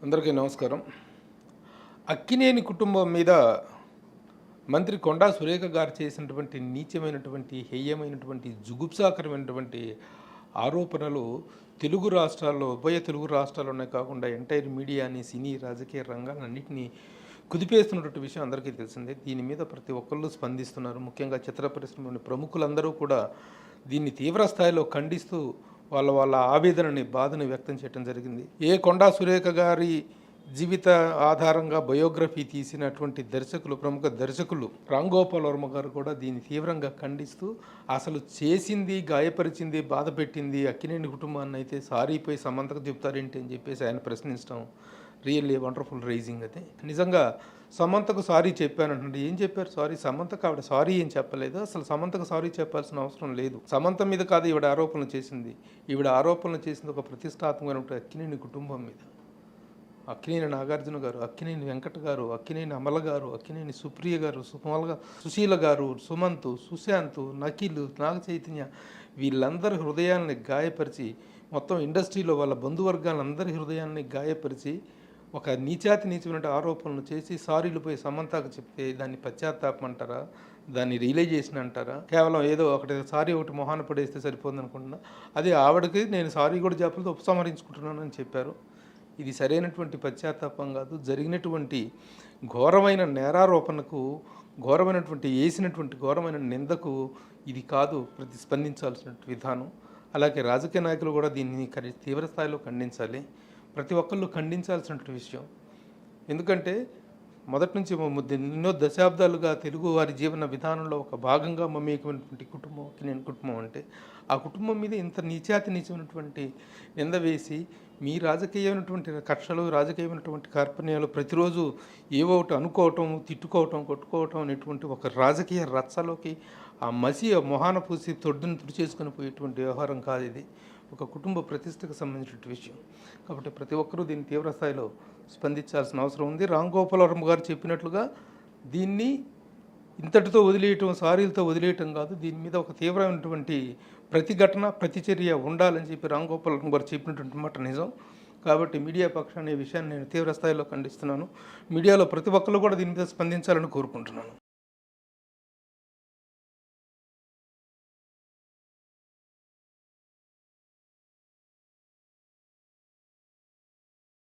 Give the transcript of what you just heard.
అందరికీ నమస్కారం. అక్కినేని కుటుంబం మీద మంత్రి కొండా సురేఖ గారు చేసినటువంటి నీచమైనటువంటి, హేయమైనటువంటి, జుగుప్సాకరమైనటువంటి ఆరోపణలు తెలుగు రాష్ట్రాల్లో, ఉభయ తెలుగు రాష్ట్రాల్లోనే కాకుండా ఎంటైర్ మీడియాని, సినీ, రాజకీయ రంగాలన్నింటినీ కుదిపేస్తున్నటువంటి విషయం అందరికీ తెలిసిందే. దీని మీద ప్రతి ఒక్కళ్ళు స్పందిస్తున్నారు. ముఖ్యంగా చిత్ర పరిశ్రమలోని ప్రముఖులందరూ కూడా దీన్ని తీవ్ర స్థాయిలో ఖండిస్తూ వాళ్ళ ఆవేదనని, బాధని వ్యక్తం చేయడం జరిగింది. కొండా సురేఖ గారి జీవిత ఆధారంగా బయోగ్రఫీ తీసినటువంటి దర్శకులు, ప్రముఖ దర్శకులు రామ్ గోపాల్ వర్మ గారు కూడా దీన్ని తీవ్రంగా ఖండిస్తూ, అసలు చేసింది, గాయపరిచింది, బాధ పెట్టింది అక్కినేని కుటుంబాన్ని అయితే సారీ పోయి సమంతకు చెప్తారేంటి అని చెప్పేసి ఆయన ప్రశ్నించడం రియల్లీ వండర్ఫుల్ రైజింగ్. అది నిజంగా సమంతకు సారీ చెప్పానంటే ఏం చెప్పారు? సారీ సమంతకు ఆవిడ సారీ ఏం చెప్పలేదు. అసలు సమంతకు సారీ చెప్పాల్సిన అవసరం లేదు. సమంత మీద కాదు ఈవిడ ఆరోపణలు చేసింది. ఈవిడ ఆరోపణలు చేసింది ఒక ప్రతిష్టాత్మకమైన అక్కినేని కుటుంబం మీద. అక్కినేని నాగార్జున గారు, అక్కినేని వెంకట గారు, అక్కినేని అమల గారు, అక్కినేని సుప్రియ గారు, సుశీల గారు, సుమంత్, సుశాంత్, నకిల్, నాగ చైతన్య, వీళ్ళందరి హృదయాల్ని గాయపరిచి, మొత్తం ఇండస్ట్రీలో వాళ్ళ బంధువర్గాలందరి హృదయాల్ని గాయపరిచి ఒక నీచమైన ఆరోపణలు చేసి సారీలు పోయి సమంతకు చెప్తే దాన్ని పశ్చాత్తాపం అంటారా? దాన్ని రియలైజేషన్ అంటారా? కేవలం ఏదో ఒకటి మొహాన పడేస్తే సరిపోతుంది అనుకుంటున్నా. అదే ఆవిడకి నేను సారీ కూడా చెప్పలేదు, ఉపసంహరించుకుంటున్నానని చెప్పారు. ఇది సరైనటువంటి పశ్చాత్తాపం కాదు. జరిగినటువంటి ఘోరమైన నేరారోపణకు, ఘోరమైన నిందకు ఇది కాదు ప్రతిస్పందించాల్సిన విధానం. అలాగే రాజకీయ నాయకులు కూడా దీన్ని తీవ్రస్థాయిలో ఖండించాలి. ప్రతి ఒక్కళ్ళు ఖండించాల్సినటువంటి విషయం. ఎందుకంటే మొదటి నుంచి ఎన్నో దశాబ్దాలుగా తెలుగు వారి జీవన విధానంలో ఒక భాగంగా మమేకమైనటువంటి కుటుంబం అక్కినేని కుటుంబం అంటే, ఆ కుటుంబం మీద ఇంత నీచమైనటువంటి నింద వేసి, మీ రాజకీయమైనటువంటి కక్షలు, రాజకీయమైనటువంటి కార్పణ్యాలు ప్రతిరోజు ఏవో ఒకటి అనుకోవటం, తిట్టుకోవటం, కొట్టుకోవటం అనేటువంటి ఒక రాజకీయ రచ్చలోకి ఆ మసి మొహాన పూసి తొడ్డును తుడిచేసుకొని పోయేటువంటి వ్యవహారం కాదు ఇది. ఒక కుటుంబ ప్రతిష్టకు సంబంధించిన విషయం. కాబట్టి ప్రతి ఒక్కరూ దీన్ని తీవ్రస్థాయిలో స్పందించాల్సిన అవసరం ఉంది. రామ్ గోపాల్ వర్మ గారు చెప్పినట్లుగా దీన్ని ఇంతటితో వదిలేయటం, సారీలతో వదిలేయటం కాదు. దీని మీద ఒక తీవ్రమైనటువంటి ప్రతిఘటన, ప్రతిచర్య ఉండాలని చెప్పి రామ్ గోపాల్ వర్మ గారు చెప్పినటువంటి మాట నిజం. కాబట్టి మీడియా పక్షాన్ని ఈ విషయాన్ని నేను తీవ్రస్థాయిలో ఖండిస్తున్నాను. మీడియాలో ప్రతి ఒక్కరు కూడా దీని మీద స్పందించాలని కోరుకుంటున్నాను.